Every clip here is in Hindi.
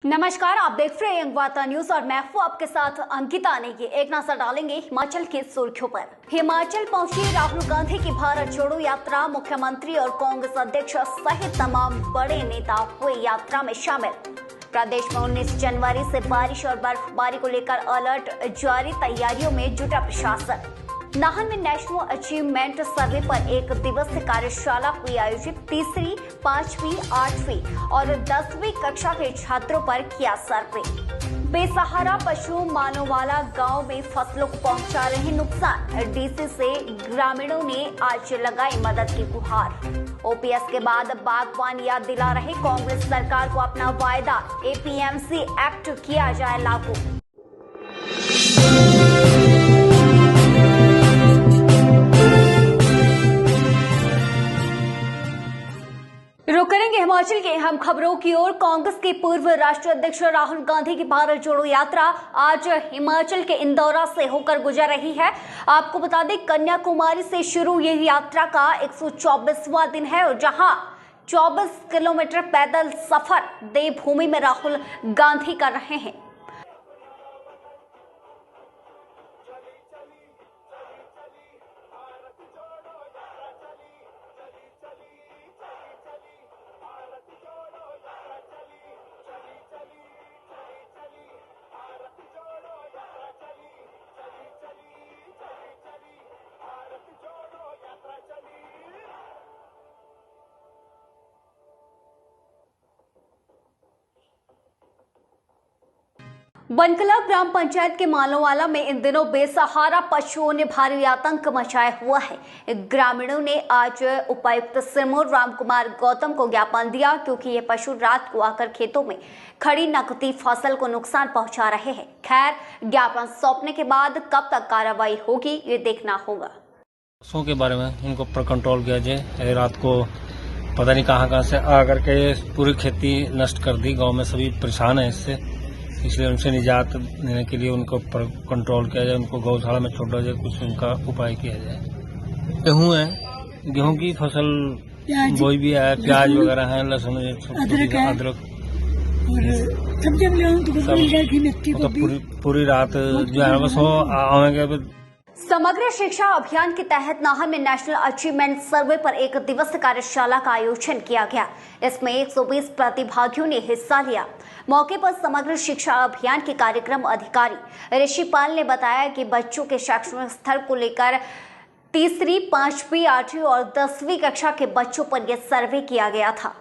नमस्कार, आप देख रहे हैं वार्ता न्यूज और मैं हूं आपके साथ अंकिता नेगी। एक नजर डालेंगे हिमाचल की सुर्खियों पर। हिमाचल पहुंची राहुल गांधी की भारत जोड़ो यात्रा। मुख्यमंत्री और कांग्रेस अध्यक्ष सहित तमाम बड़े नेता हुए यात्रा में शामिल। प्रदेश में 19 जनवरी से बारिश और बर्फबारी को लेकर अलर्ट जारी, तैयारियों में जुटा प्रशासन। नाहन में नेशनल अचीवमेंट सर्वे पर एक दिवसीय कार्यशाला हुई आयोजित। तीसरी, 5वीं, 8वीं और 10वीं कक्षा के छात्रों पर किया सर्वे। बेसहारा पशु मानोवाला गांव में फसलों को पहुंचा रहे नुकसान। डीसी से ग्रामीणों ने आज लगाई मदद की गुहार। ओपीएस के बाद बागवान याद दिला रहे कांग्रेस सरकार को अपना वायदा। एपीएमसी एक्ट किया जाए लागू। रुक करेंगे हिमाचल के हम खबरों की ओर। कांग्रेस के पूर्व राष्ट्रीय अध्यक्ष राहुल गांधी की भारत जोड़ो यात्रा आज हिमाचल के इंदौरा से होकर गुजर रही है। आपको बता दें, कन्याकुमारी से शुरू ये यात्रा का 124वां दिन है और जहां 24 किलोमीटर पैदल सफर देवभूमि में राहुल गांधी कर रहे हैं। बनकला ग्राम पंचायत के मालोवाला में इन दिनों बेसहारा पशुओं ने भारी आतंक मचाया हुआ है। ग्रामीणों ने आज उपायुक्त सिरमौर राम कुमार गौतम को ज्ञापन दिया क्योंकि ये पशु रात को आकर खेतों में खड़ी नकदी फसल को नुकसान पहुंचा रहे हैं। खैर, ज्ञापन सौंपने के बाद कब तक कार्रवाई होगी ये देखना होगा। पशुओं के बारे में इनको पर कंट्रोल किया जाए। रात को पता नहीं कहां से आकर के पूरी खेती नष्ट कर दी। गाँव में सभी परेशान है इससे, इसलिए उनसे निजात देने के लिए उनको पर कंट्रोल किया जाए, उनको गौशाला में छोड़ा जाए, कुछ उनका उपाय किया जाए। गेहूँ है, गेहूँ की फसल बोई भी है, प्याज वगैरह है, लहसुन, अदरक पूरी रात जो है बस वो आवेंगे। समग्र शिक्षा अभियान के तहत नाहन में नेशनल अचीवमेंट सर्वे पर एक दिवसीय कार्यशाला का आयोजन किया गया। इसमें 120 प्रतिभागियों ने हिस्सा लिया। मौके पर समग्र शिक्षा अभियान के कार्यक्रम अधिकारी ऋषिपाल ने बताया कि बच्चों के शैक्षणिक स्तर को लेकर तीसरी, 5वीं, 8वीं और 10वीं कक्षा के बच्चों पर यह सर्वे किया गया था।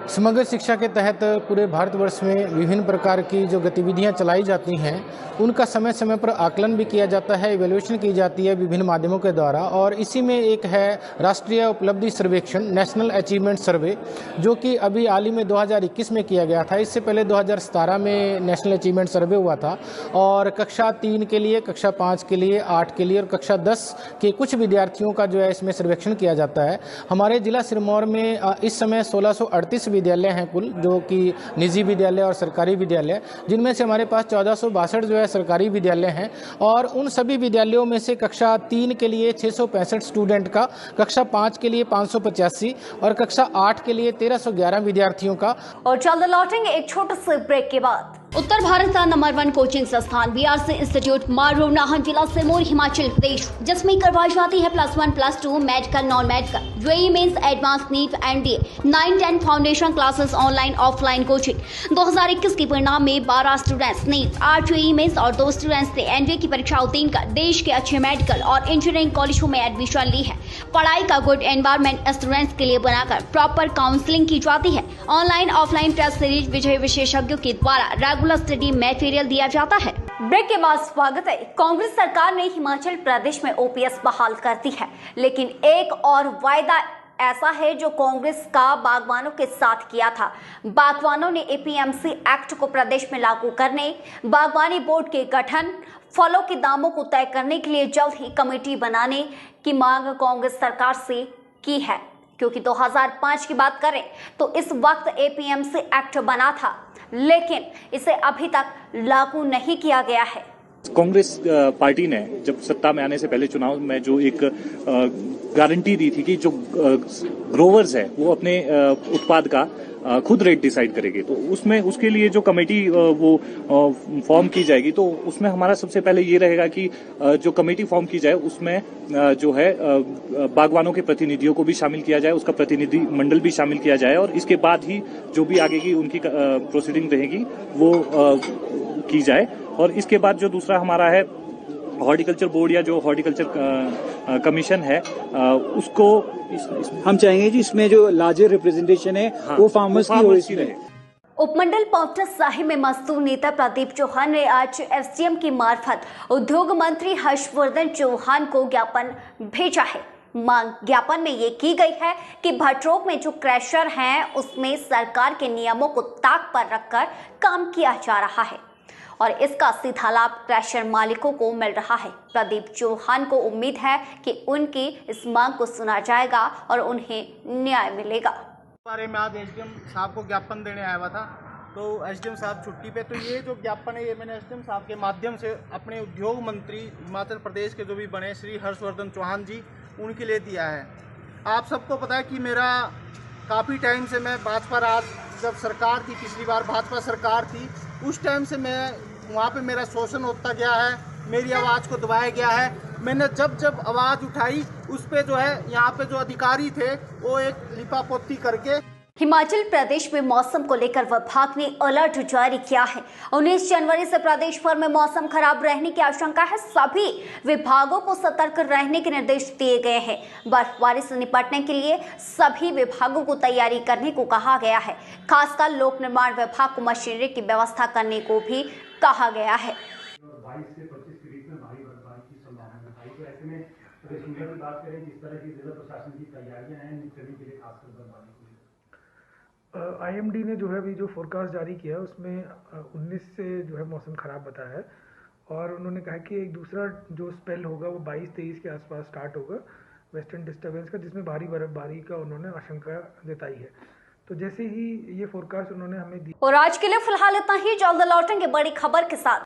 समग्र शिक्षा के तहत पूरे भारतवर्ष में विभिन्न प्रकार की जो गतिविधियां चलाई जाती हैं उनका समय समय पर आकलन भी किया जाता है, इवैल्यूएशन की जाती है विभिन्न माध्यमों के द्वारा। और इसी में एक है राष्ट्रीय उपलब्धि सर्वेक्षण, नेशनल अचीवमेंट सर्वे, जो कि अभी हाल ही में 2021 में किया गया था। इससे पहले 2017 में नेशनल अचीवमेंट सर्वे हुआ था और कक्षा 3 के लिए, कक्षा 5 के लिए, 8 के लिए और कक्षा 10 के कुछ विद्यार्थियों का जो है इसमें सर्वेक्षण किया जाता है। हमारे जिला सिरमौर में इस समय 1638 विद्यालय हैं कुल, जो कि निजी विद्यालय और सरकारी विद्यालय, जिनमें से हमारे पास 1462 जो है सरकारी विद्यालय हैं। और उन सभी विद्यालयों में से कक्षा 3 के लिए 665 स्टूडेंट का, कक्षा 5 के लिए 585 और कक्षा 8 के लिए 1311 विद्यार्थियों का। और जल्द लौटेंगे एक छोटे से ब्रेक के बाद। उत्तर भारत का नंबर 1 कोचिंग संस्थान बीआरसी इंस्टीट्यूट मारू, नाहन, जिला सिरमौर, हिमाचल प्रदेश, जिसमें करवाई जाती है +1, +2 medical, non medical, JEE mains, advance, NEET, NDA, 9, 10 foundation classes, online offline coaching. 2021 के परिणाम में 12 स्टूडेंट्स नीट, 8 जेईई मेंस और 2 स्टूडेंट्स ने एनडीए की परीक्षा उत्तीर्ण कर देश के अच्छे मेडिकल और इंजीनियरिंग कॉलेजों में एडमिशन ली है। पढ़ाई का गुड एनवायरमेंट स्टूडेंट्स के लिए बनाकर प्रॉपर काउंसलिंग की जाती है। ऑनलाइन ऑफलाइन टेस्ट सीरीज विजय विशेषज्ञों के द्वारा रेगुलर स्टडी मटेरियल दिया जाता है। ब्रेक के बाद स्वागत है। कांग्रेस सरकार ने हिमाचल प्रदेश में ओपीएस बहाल कर दी है, लेकिन एक और वायदा ऐसा है जो कांग्रेस का बागवानों के साथ किया था। बागवानों ने एपीएमसी एक्ट को प्रदेश में लागू करने, बागवानी बोर्ड के गठन, फलों के दामों को तय करने के लिए जल्द ही कमेटी बनाने की मांग कांग्रेस सरकार से की है। क्योंकि 2005 की बात करें तो इस वक्त एपीएमसी एक्ट बना था, लेकिन इसे अभी तक लागू नहीं किया गया है। कांग्रेस पार्टी ने जब सत्ता में आने से पहले चुनाव में जो एक गारंटी दी थी कि जो ग्रोवर्स है वो अपने उत्पाद का खुद रेट डिसाइड करेंगे, तो उसमें उसके लिए जो कमेटी वो फॉर्म की जाएगी, तो उसमें हमारा सबसे पहले ये रहेगा कि जो कमेटी फॉर्म की जाए उसमें जो है बागवानों के प्रतिनिधियों को भी शामिल किया जाए, उसका प्रतिनिधि मंडल भी शामिल किया जाए और इसके बाद ही जो भी आगे की उनकी प्रोसीडिंग रहेगी वो की जाए। और इसके बाद जो दूसरा हमारा है हॉर्टिकल्चर बोर्ड या जो हॉर्टिकल्चर कमीशन है उसको हम चाहेंगे कि इसमें जो लार्जर रिप्रेजेंटेशन है वो फार्मर्स की रहे। उपमंडल पांवटा साहिब में मजदूर नेता प्रदीप चौहान ने आज एसडीएम की मार्फत उद्योग मंत्री हर्षवर्धन चौहान को ज्ञापन भेजा है। मांग ज्ञापन में ये की गई है कि भट्रोग में जो क्रैशर हैं उसमें सरकार के नियमों को ताक पर रखकर काम किया जा रहा है और इसका सीधा लाभ क्रैशर मालिकों को मिल रहा है। प्रदीप चौहान को उम्मीद है कि उनकी इस मांग को सुना जाएगा और उन्हें न्याय मिलेगा। बारे में आज एसडीएम साहब को ज्ञापन देने आया हुआ था, तो एसडीएम साहब छुट्टी पे, तो ये जो ज्ञापन है ये मैंने एसडीएम साहब के माध्यम से अपने उद्योग मंत्री हिमाचल प्रदेश के जो भी बने श्री हर्षवर्धन चौहान जी उनके लिए दिया है। आप सबको पता है कि मेरा काफ़ी टाइम से मैं भाजपा राज जब सरकार थी, पिछली बार भाजपा सरकार थी, उस टाइम से मैं वहाँ पे मेरा शोषण होता गया है, मेरी आवाज़ को दबाया गया है। मैंने जब जब आवाज़ उठाई उस पे जो है यहाँ पे जो अधिकारी थे वो एक लिपापोती करके। हिमाचल प्रदेश में मौसम को लेकर विभाग ने अलर्ट जारी किया है। 19 जनवरी से प्रदेश भर में मौसम खराब रहने की आशंका है। सभी विभागों को सतर्क रहने के निर्देश दिए गए हैं। बर्फबारी से निपटने के लिए सभी विभागों को तैयारी करने को कहा गया है। खासकर लोक निर्माण विभाग को मशीनरी की व्यवस्था करने को भी कहा गया है। 22 से 25 के बीच में भारी बर्फबारी की संभावना है। तो ऐसे में अगर सुंदर की बात करें, जिस तरह की जिला प्रशासन की तैयारियां हैं निपटने के लिए, खासकर बर्फबारी को लेकर आईएमडी ने जो है अभी जो फोरकास्ट जारी किया है उसमें 19 से जो है मौसम खराब बताया है और उन्होंने कहा कि एक दूसरा जो स्पेल होगा वो 22-23 के आसपास स्टार्ट होगा वेस्टर्न डिस्टर्बेंस का, जिसमें भारी बर्फबारी का उन्होंने आशंका जताई है। तो जैसे ही ये फोरकास्ट उन्होंने हमें दी। और आज के लिए फिलहाल इतना ही। जल्द लौटेंगे बड़ी खबर के साथ।